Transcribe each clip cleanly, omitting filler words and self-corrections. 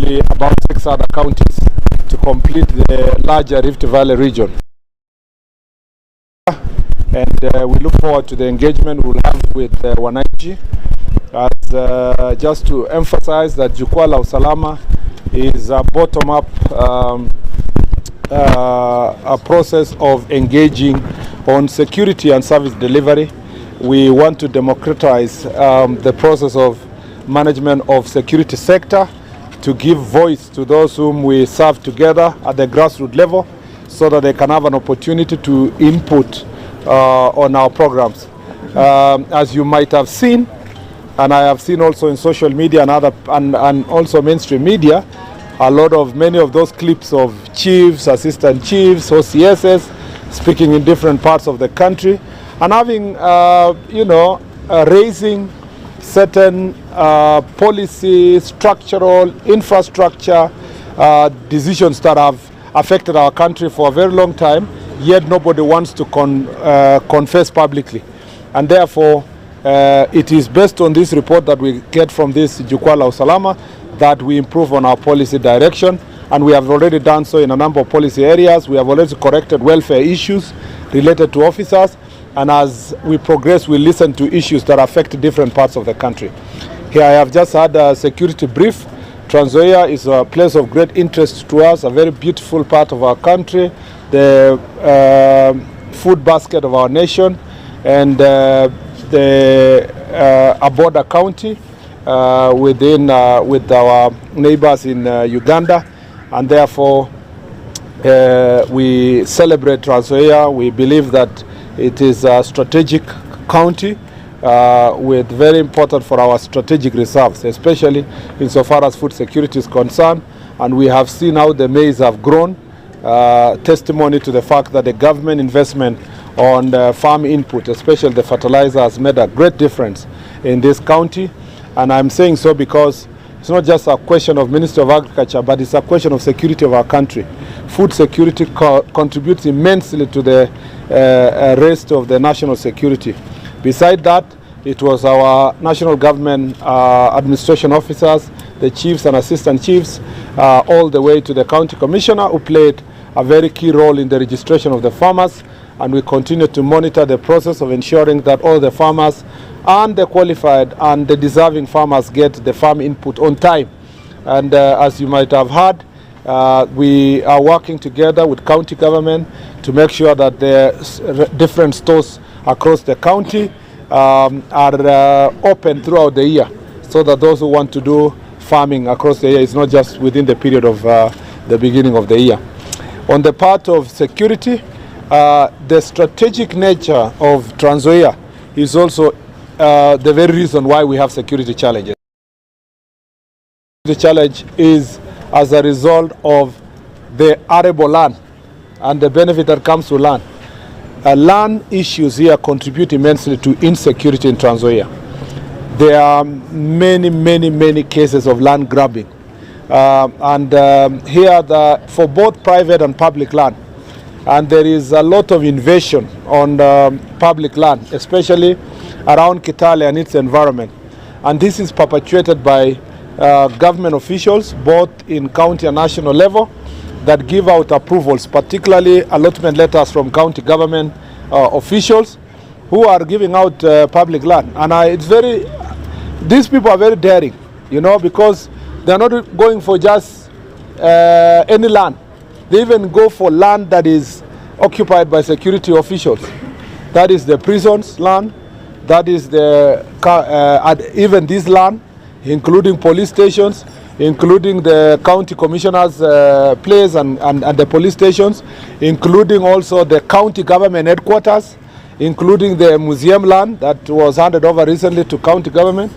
actually about 6 other counties to complete the larger Rift Valley region. And we look forward to the engagement we'll have with Wananchi. As just to emphasize that Jukwaa la Usalama is a bottom-up a process of engaging on security and service delivery. We want to democratize the process of management of security sector to give voice to those whom we serve together at the grassroots level so that they can have an opportunity to input on our programs. As you might have seen, and I have seen also in social media and also mainstream media, many of those clips of chiefs, assistant chiefs, OCSs speaking in different parts of the country and having, raising certain policy, structural, infrastructure decisions that have affected our country for a very long time, yet nobody wants to confess publicly. And therefore, it is based on this report that we get from this Jukwaa la Usalama that we improve on our policy direction, and we have already done so in a number of policy areas. We have already corrected welfare issues related to officers, and as we progress, we listen to issues that affect different parts of the country. Here I have just had a security brief. Nzoia is a place of great interest to us, a very beautiful part of our country, the food basket of our nation, and a border county with our neighbors in Uganda, and therefore we celebrate Nzoia. We believe that it is a strategic county with very important for our strategic reserves, especially insofar as food security is concerned, and we have seen how the maize have grown, testimony to the fact that the government investment on farm input, especially the fertilizer, has made a great difference in this county. And I'm saying so because it's not just a question of Ministry of Agriculture, but it's a question of security of our country. Food security contributes immensely to the rest of the national security. Beside that, it was our national government administration officers, the chiefs and assistant chiefs, all the way to the county commissioner, who played a very key role in the registration of the farmers. And we continue to monitor the process of ensuring that all the farmers and the qualified and the deserving farmers get the farm input on time. And as you might have heard, we are working together with county government to make sure that the different stores across the county are open throughout the year, so that those who want to do farming across the year is not just within the period of the beginning of the year. On the part of security, the strategic nature of Nzoia is also the very reason why we have security challenges. The challenge is as a result of the arable land and the benefit that comes to land. Land issues here contribute immensely to insecurity in Nzoia. There are many cases of land grabbing. Here for both private and public land. And there is a lot of invasion on public land, especially around Kitale and its environment. And this is perpetuated by government officials, both in county and national level, that give out approvals, particularly allotment letters from county government officials who are giving out public land. And these people are very daring, because they're not going for just any land. They even go for land that is occupied by security officials. That is the prisons land, that is even this land, including police stations, including the county commissioners' place and the police stations, including also the county government headquarters, including the museum land that was handed over recently to county government,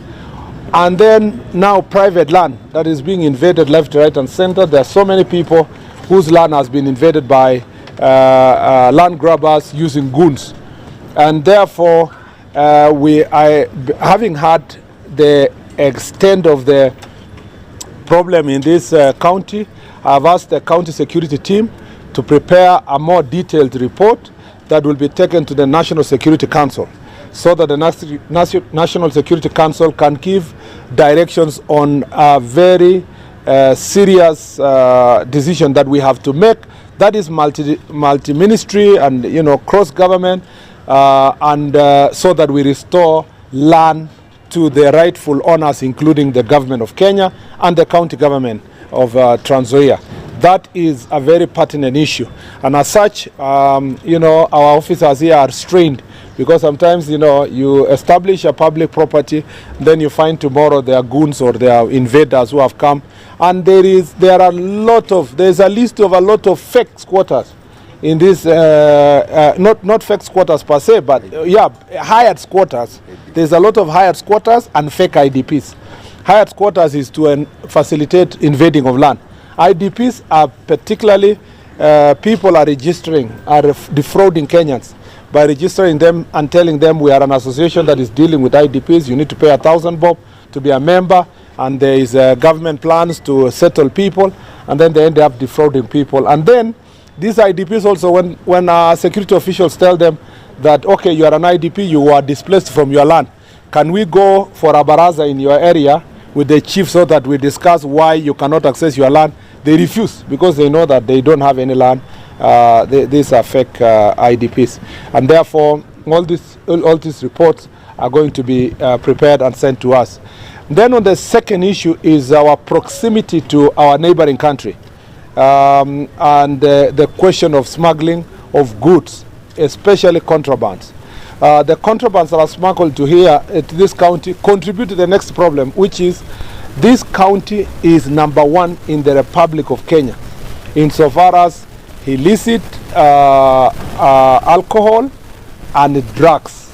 and then now private land that is being invaded left, right, and center. There are so many people whose land has been invaded by land grabbers using goons. And therefore, having had the extent of the problem in this county, I've asked the county security team to prepare a more detailed report that will be taken to the National Security Council, so that the National Security Council can give directions on a very serious decision that we have to make. That is multi-ministry and cross-government, and so that we restore land to the rightful owners, including the government of Kenya and the county government of Trans Nzoia. That is a very pertinent issue, and as such, our officers here are strained, because sometimes you establish a public property, then you find tomorrow there are goons or there are invaders who have come, and there's a list of a lot of fake squatters in this, not fake squatters per se, but hired squatters. There's a lot of hired squatters and fake IDPs. Hired squatters is to facilitate invading of land. IDPs are particularly people are defrauding Kenyans by registering them and telling them we are an association that is dealing with IDPs. You need to pay 1,000 bob to be a member, and there is government plans to settle people, and then they end up defrauding people. And then these IDPs also, when security officials tell them that, okay, you are an IDP, you are displaced from your land, can we go for a baraza in your area with the chief so that we discuss why you cannot access your land? They refuse, because they know that they don't have any land. These are fake IDPs, and therefore all these reports are going to be prepared and sent to us. Then on the second issue is our proximity to our neighboring country, and the question of smuggling of goods, especially contrabands. The contrabands that are smuggled to this county contribute to the next problem, which is this county is number one in the Republic of Kenya insofar as illicit alcohol and drugs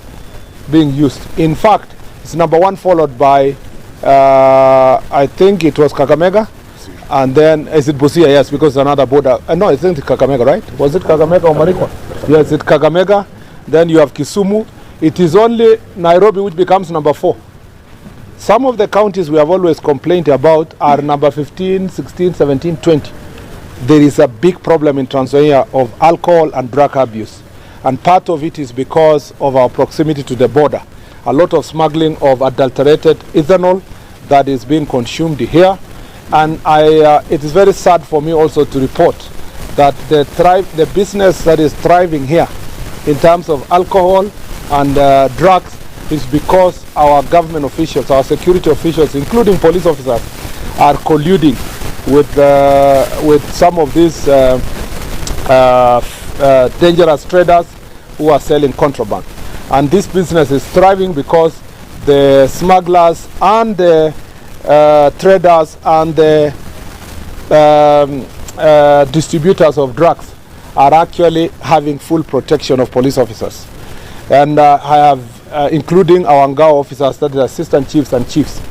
being used. In fact, it's number one, followed by I think it was Kakamega, and then is it Busia? Yes, because another border. No, I think it's Kakamega, right? Was it Kakamega or Marikwa? Yes, it's Kakamega. Then you have Kisumu. It is only Nairobi which becomes number 4. Some of the counties we have always complained about are number 15, 16, 17, 20. There is a big problem in Trans Nzoia of alcohol and drug abuse. And part of it is because of our proximity to the border. A lot of smuggling of adulterated ethanol that is being consumed here. And it is very sad for me also to report that the business that is thriving here in terms of alcohol and drugs is because our government officials, our security officials, including police officers, are colluding with some of these dangerous traders who are selling contraband. And this business is thriving because the smugglers and the traders and the distributors of drugs are actually having full protection of police officers. And I have, including our Ngao officers, that is assistant chiefs and chiefs.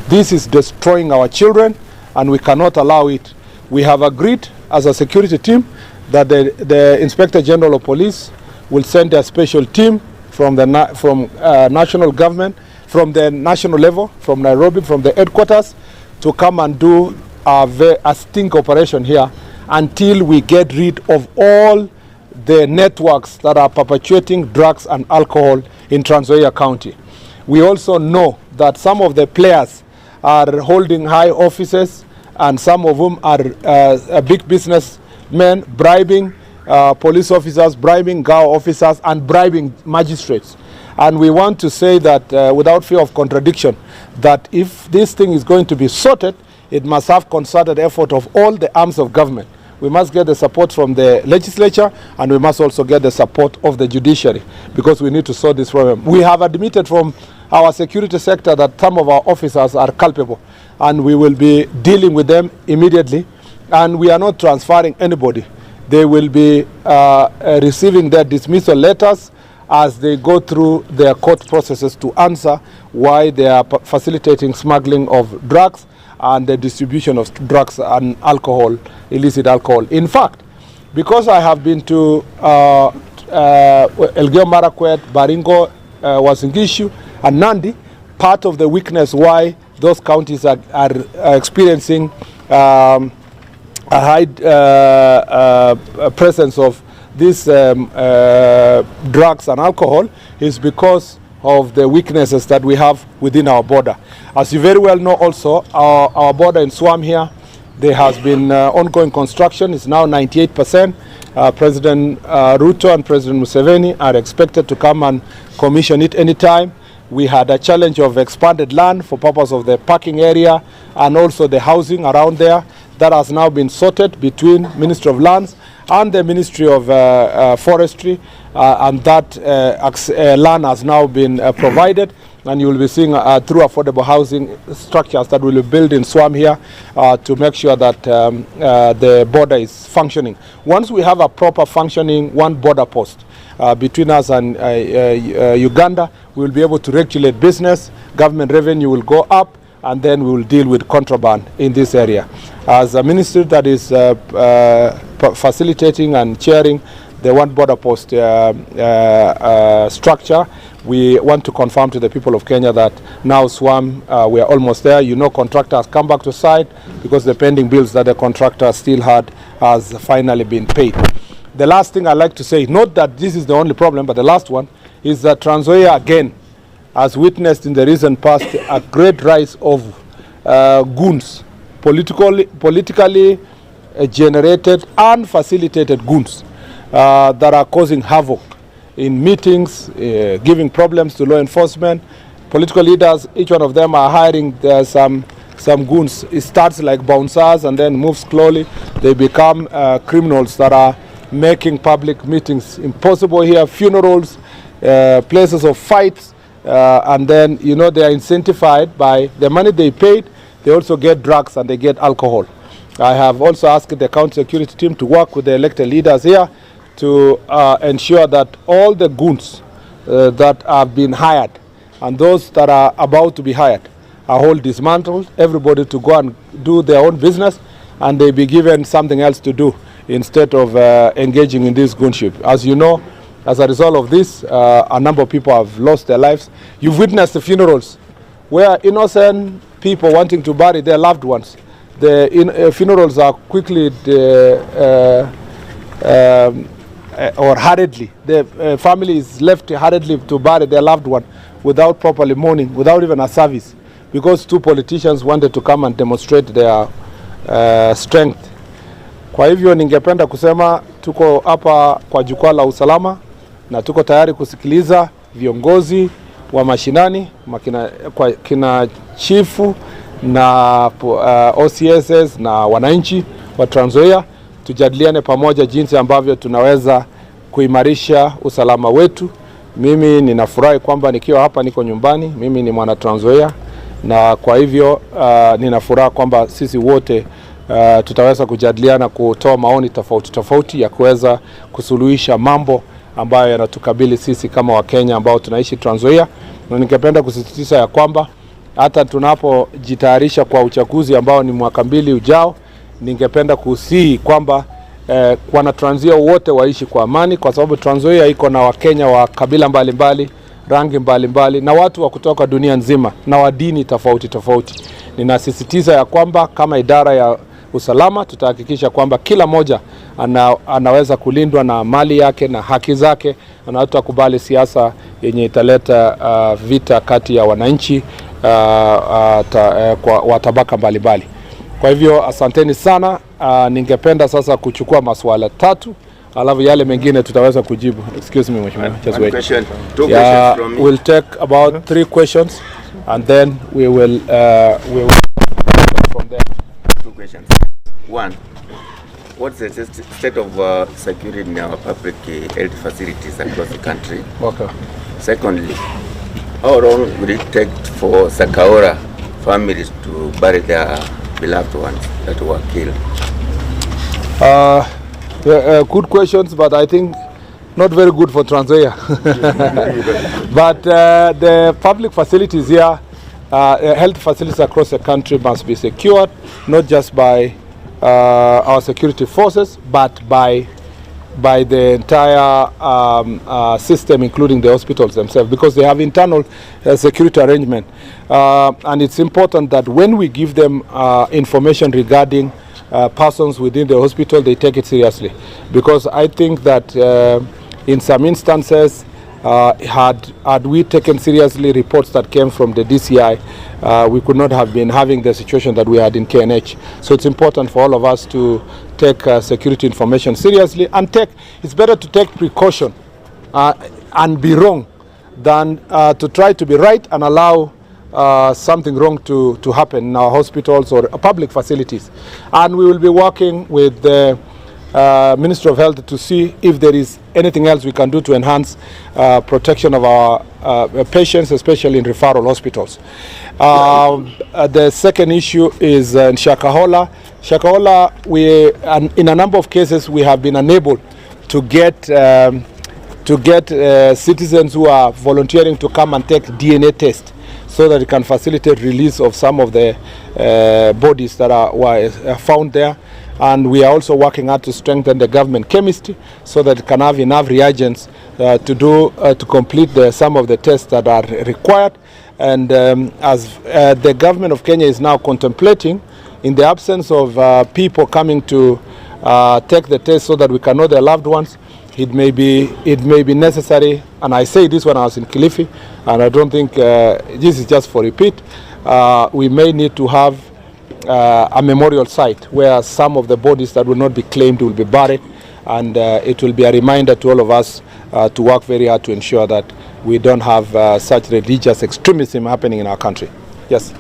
This is destroying our children, and we cannot allow it. We have agreed as a security team that the Inspector General of Police will send a special team from the national government, from the national level, from Nairobi, from the headquarters, to come and do a sting operation here until we get rid of all the networks that are perpetuating drugs and alcohol in Trans Nzoia County. We also know that some of the players are holding high offices, and some of whom are big businessmen, bribing police officers, bribing Ngao officers, and bribing magistrates. And we want to say that without fear of contradiction, that if this thing is going to be sorted, it must have concerted effort of all the arms of government. We must get the support from the legislature, and we must also get the support of the judiciary, because we need to solve this problem. We have admitted from our security sector that some of our officers are culpable, and we will be dealing with them immediately, and we are not transferring anybody. They will be receiving their dismissal letters as they go through their court processes to answer why they are facilitating smuggling of drugs and the distribution of drugs and alcohol, illicit alcohol. In fact, because I have been to Elgeyo Marakwet, Baringo, Uasin and Nandi, part of the weakness why those counties are experiencing a high presence of these drugs and alcohol is because of the weaknesses that we have within our border. As you very well know also, our border in Swam here There has been ongoing construction. It's now 98%. President Ruto and President Museveni are expected to come and commission it anytime. We had a challenge of expanded land for purpose of the parking area and also the housing around there. That has now been sorted between Ministry of Lands and the Ministry of Forestry, and that land has now been provided, and you will be seeing through affordable housing structures that will be built in Swam here to make sure that the border is functioning. Once we have a proper functioning one border post between us and Uganda, we will be able to regulate business, government revenue will go up, and then we will deal with contraband in this area. As a ministry that is facilitating and chairing the one border post structure, we want to confirm to the people of Kenya that now Swam, we are almost there. You know, contractors come back to site because the pending bills that the contractor still had has finally been paid. The last thing I'd like to say, not that this is the only problem, but the last one is that Nzoia again has witnessed in the recent past a great rise of goons, politically generated and facilitated goons that are causing havoc in meetings, giving problems to law enforcement. Political leaders, each one of them are hiring some goons. It starts like bouncers and then moves slowly. They become criminals that are making public meetings impossible here, funerals, places of fights. And then, you know, they are incentivized by the money they paid. They also get drugs and they get alcohol. I have also asked the county security team to work with the elected leaders here to ensure that all the goons that have been hired and those that are about to be hired are all dismantled, everybody to go and do their own business, and they be given something else to do instead of engaging in this goonship. As you know, as a result of this, a number of people have lost their lives. You've witnessed the funerals where innocent people wanting to bury their loved ones. The funerals are quickly or hurriedly. The family is left hurriedly to bury their loved one without properly mourning, without even a service, because two politicians wanted to come and demonstrate their strength. Kwa hivyo ningependa kusema tuko hapa kwa jukwaa la usalama na tuko tayari kusikiliza viongozi wa mashinani, kwa kina chifu na OCSs na wananchi wa Nzoia, tujadiliane pamoja jinsi ambavyo tunaweza kuimarisha usalama wetu. Mimi ninafurahi kwamba nikiwa hapa niko nyumbani, mimi ni mwana Nzoia, na kwa hivyo ninafurahi kwamba sisi wote tutaweza kujadiliana, kutoa maoni tofauti ya kuweza kusuluhisha mambo ambayo yanatukabili sisi kama Wakenya ambao tunaishi Nzoia. Na ningependa kusisitiza ya kwamba hata tunapojitayarisha kwa uchaguzi ambao ni mwaka 2 ujao, ningependa kusihi kwamba wana Nzoia wote waishi kwa amani, kwa sababu Nzoia iko na Wakenya wa kabila mbalimbali, rangi mbalimbali na watu wa kutoka dunia nzima na wa dini tofauti. Ninasisitiza ya kwamba kama idara ya usalama tutahakikisha kwamba kila moja anaweza kulindwa na mali yake na haki zake, na hatutakubali siasa yenye italeta vita kati ya wananchi wa tabaka mbalimbali. Kwa hivyo asanteni sana. Ningependa sasa kuchukua maswala 3, alafu yale mengine tutaweza kujibu. Excuse me, mheshimiwa. Just wait. Two questions from me. We'll take about 3 questions and then we will from there. 2 questions. 1, what's the state of security in our public health facilities across the country? Okay. Secondly, how long will it take for Sakaora families to bury their beloved ones that were killed? Good questions, but I think not very good for Nzoia. But the public facilities here, health facilities across the country must be secured, not just by our security forces, but by the entire system, including the hospitals themselves, because they have internal security arrangement. And it's important that when we give them information regarding persons within the hospital, they take it seriously. Because I think that in some instances, Had we taken seriously reports that came from the DCI, we could not have been having the situation that we had in KNH. So it's important for all of us to take security information seriously, and it's better to take precaution and be wrong than to try to be right and allow something wrong to happen in our hospitals or public facilities. And we will be working with the Ministry of Health to see if there is anything else we can do to enhance protection of our patients, especially in referral hospitals. The second issue is in Shakahola. Shakahola, in a number of cases, we have been unable to get citizens who are volunteering to come and take DNA test, so that it can facilitate release of some of the bodies that were found there. And we are also working hard to strengthen the government chemistry so that it can have enough reagents to complete some of the tests that are required. And as the government of Kenya is now contemplating, in the absence of people coming to take the test so that we can know their loved ones, it may be necessary, and I say this when I was in Kilifi, and I don't think this is just for repeat, we may need to have a memorial site where some of the bodies that will not be claimed will be buried, and it will be a reminder to all of us to work very hard to ensure that we don't have such religious extremism happening in our country. Yes.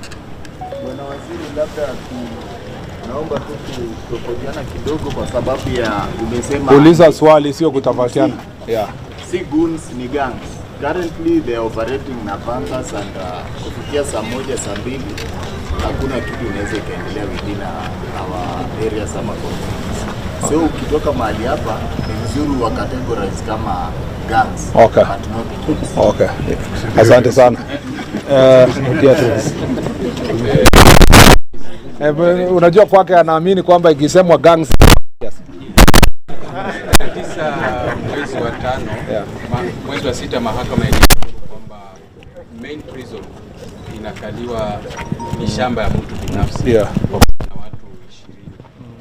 Naomba tu kutofautiana kidogo kwa sababu ya umesema uliza swali sio kutafatiana. Yeah. Si goons ni gangs. Currently they are operating na bankas, and kufikia saa moja saa mbili hakuna kitu inaweza kaendelea within our areas ama communities. So ukitoka mahali hapa ni vizuri wa categorize kama gangs. Okay. But not goons. Okay. Asante sana. Unajua kwake anaamini kwamba ikisemwa gangs. Yes. Mwezi wa 5, mwezi wa 6 mahakama kwamba main prison inakaliwa ni shamba ya mtu binafsi. Yeah. Na watu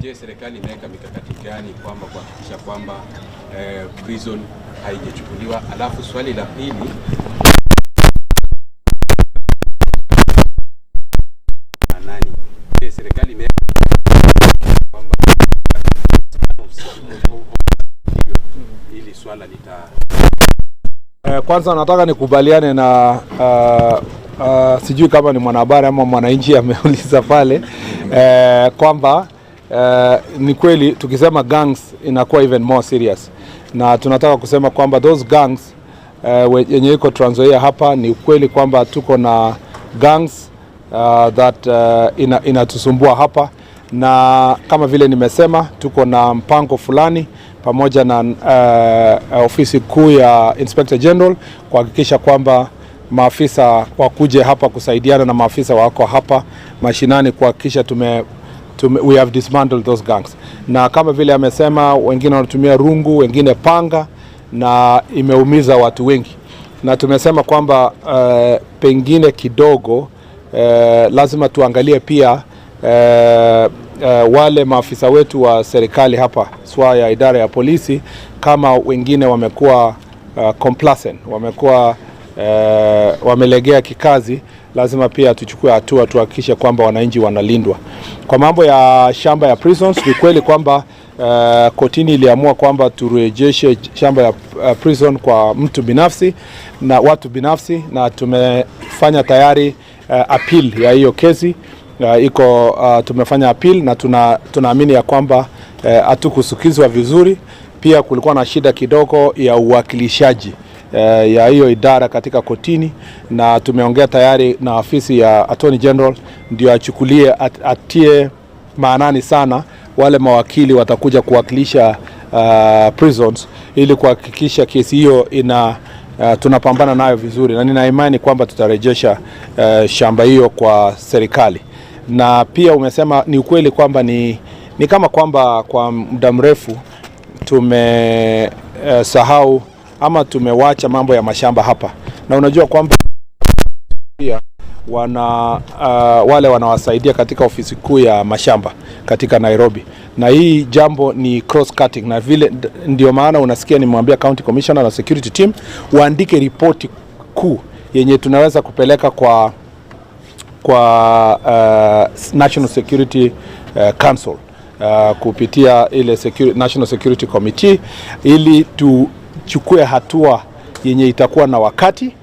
20. Je, serikali imeweka mikakati gani kwamba kuhakikisha kwamba prison haijachukuliwa? Alafu swali la pili, nani? Je, serikali imeweka kwamba ili swala kwanza nataka nikubaliane na sijui kama ni mwanahabari ama mwananchi ameuliza pale kwamba ni kweli tukisema gangs inakuwa even more serious, na tunataka kusema kwamba those gangs yenye iko Trans Nzoia hapa, ni ukweli kwamba tuko na gangs that inatusumbua hapa, na kama vile nimesema tuko na mpango fulani pamoja na ofisi kuu ya Inspector General kuhakikisha kwamba maafisa wakuje hapa kusaidiana na maafisa wako hapa mashinani kuhakikisha we have dismantled those gangs. Na kama vile amesema, wengine wanatumia rungu, wengine panga, na imeumiza watu wengi. Na tumesema kwamba pengine kidogo lazima tuangalie pia wale maafisa wetu wa serikali hapa SWA ya idara ya polisi, kama wengine wamekuwa complacent, wamekuwa wamelegea kikazi, lazima pia tuchukue hatua tuhakikishe kwamba wananchi wanalindwa. Kwa mambo ya shamba ya prisons, ni kweli kwamba kotini iliamua kwamba turejeshe shamba ya prison kwa mtu binafsi na watu binafsi, na tumefanya tayari appeal ya hiyo kesi. Tumefanya appeal na tunaamini ya kwamba hatukusikizwa vizuri. Pia kulikuwa na shida kidogo ya uwakilishaji ya hiyo idara katika kotini, na tumeongea tayari na afisi ya Attorney General ndio achukulie atie maanani sana wale mawakili watakuja kuwakilisha prisons, ili kuhakikisha kesi hiyo tunapambana nayo vizuri, na nina imani kwamba tutarejesha shamba hiyo kwa serikali. Na pia umesema ni ukweli kwamba ni kama kwamba kwa muda mrefu tumesahau ama tumewacha mambo ya mashamba hapa, na unajua kwamba pia wale wanawasaidia katika ofisi kuu ya mashamba katika Nairobi, na hii jambo ni cross cutting, na vile ndio maana unasikia nimwambia county commissioner na security team waandike ripoti kuu yenye tunaweza kupeleka kwa National Security Council kupitia ile National Security Committee, ili tuchukue hatua yenye itakuwa na wakati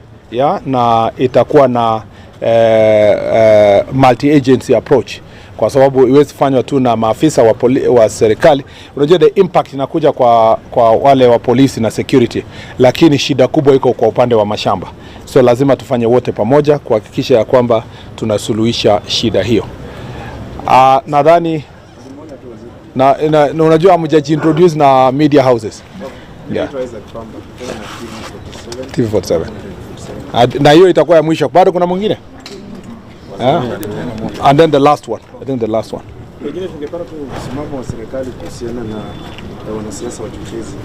na itakuwa na multi-agency approach, kwa sababu iwezi fanywa tu na maafisa wa serikali. Unajua the impact inakuja kwa wale wa polisi na security, lakini shida kubwa iko kwa upande wa mashamba. So lazima tufanye wote pamoja kuhakikisha ya kwamba tunasuluhisha shida hiyo. Nadhani na unajua hamjajiintroduce na media houses. Yeah. TV47. Na hiyo itakuwa ya mwisho. Bado kuna mwingine? And then the last one. I think the last one. Pengine tungepata tu msimamo wa serikali kuhusiana na wanasiasa wachochezi,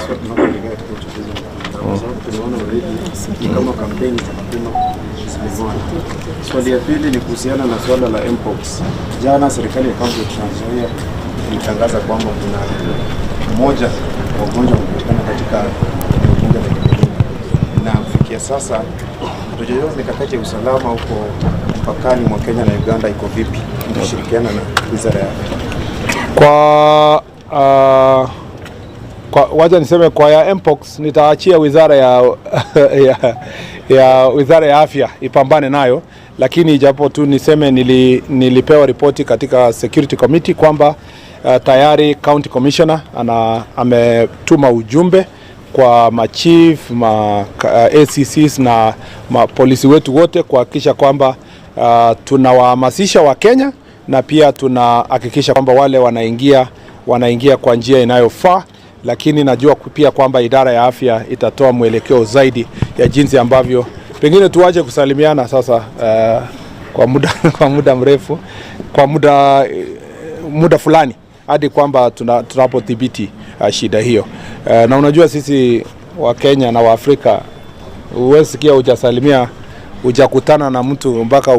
sio tunapoelekea katika uchochezi, kwa sababu tunaona already kama kampeni za mapema zimeanza. Swali ya pili ni kuhusiana na swala la mpox. Jana serikali ya kaunti ya Nzoia ilitangaza kwamba kuna mmoja wa wagonjwa kupatikana katika bunge la Kitale, na kufikia sasa hatujajua mikakati ya usalama huko mpakani mwa Kenya na Uganda iko vipi, kushirikiana na wizara ya wacha niseme kwa ya mpox nitaachia wizara ya wizara ya afya ipambane nayo, lakini japo tu niseme nilipewa ripoti katika security committee kwamba tayari county commissioner ametuma ujumbe kwa machief, ACCs na polisi wetu wote kuhakikisha kwamba tunawahamasisha wa Kenya, na pia tunahakikisha kwamba wale wanaingia kwa njia inayofaa, lakini najua pia kwamba idara ya afya itatoa mwelekeo zaidi ya jinsi ambavyo pengine tuache kusalimiana sasa kwa muda mrefu, kwa muda fulani, hadi kwamba tunapodhibiti shida hiyo. Na unajua sisi wa Kenya na wa Afrika, huwezi sikia hujakutana na mtu mpaka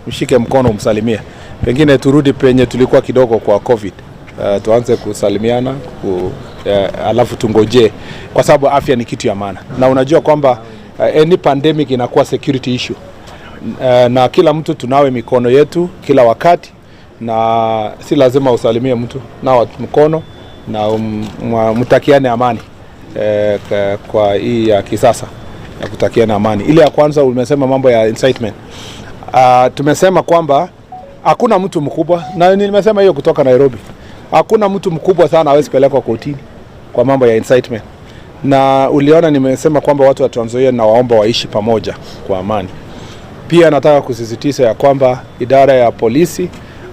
umshike mkono umsalimie. Pengine turudi penye tulikuwa kidogo kwa COVID, tuanze kusalimiana, alafu tungoje, kwa sababu afya ni kitu ya maana. Na unajua kwamba any pandemic inakuwa security issue, na kila mtu tunawe mikono yetu kila wakati, na si lazima usalimie mtu na mkono na mtakiane amani kwa hii ya kisasa ya kutakiana amani. Ile ya kwanza umesema mambo ya incitement. Tumesema kwamba hakuna mtu mkubwa, na nimesema hiyo kutoka Nairobi, hakuna mtu mkubwa sana hawezi pelekwa kotini kwa mambo ya incitement. Na uliona nimesema kwamba watu wa Trans Nzoia na waomba waishi pamoja kwa amani. Pia nataka kusisitiza ya kwamba idara ya polisi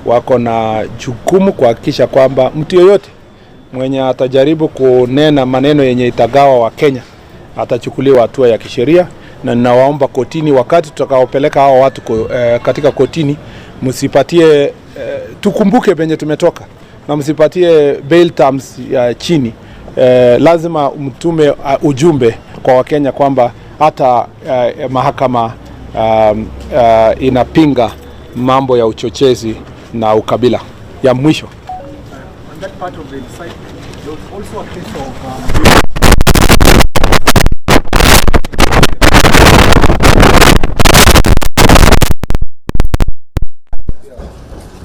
wako na jukumu kuhakikisha kwamba mtu yoyote mwenye atajaribu kunena maneno yenye itagawa wa Kenya atachukuliwa hatua ya kisheria. Na ninawaomba kotini, wakati tutakaopeleka hao watu katika kotini, msipatie tukumbuke penye tumetoka, na msipatie bail terms ya chini. Lazima mtume ujumbe kwa Wakenya kwamba hata mahakama inapinga mambo ya uchochezi na ukabila. Ya mwisho, on that part of the site, there was also a case of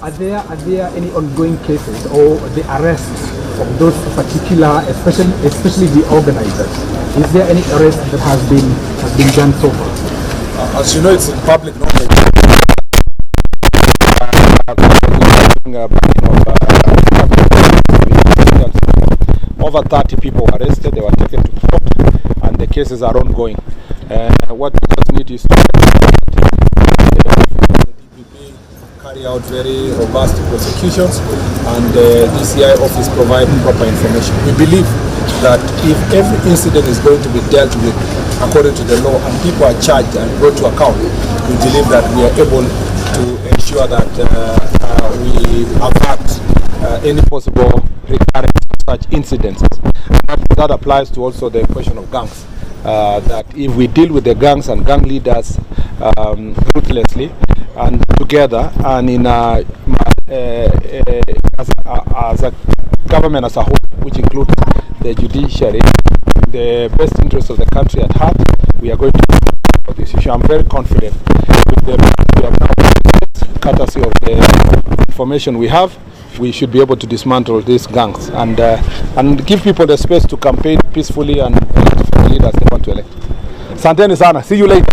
Are there any ongoing cases or the arrests of those particular, especially the organizers? Is there any arrest that has been done so far? As you know, it's in public knowledge. Over 30 people were arrested, they were taken to court, and the cases are ongoing. What we just need is to carry out very robust prosecutions, and the DCI office provide proper information. We believe that if every incident is going to be dealt with according to the law and people are charged and brought to account, we believe that we are able to ensure that we avert any possible recurrence of such incidents. That applies to also the question of gangs. That if we deal with the gangs and gang leaders ruthlessly and together, and in as a government as a whole, which includes the judiciary, the best interest of the country at heart, we are going to for this issue. I'm very confident with the we have now, courtesy of the information we have, we should be able to dismantle these gangs and give people the space to campaign peacefully and elect the leaders they want to elect. Asanteni sana. See you later.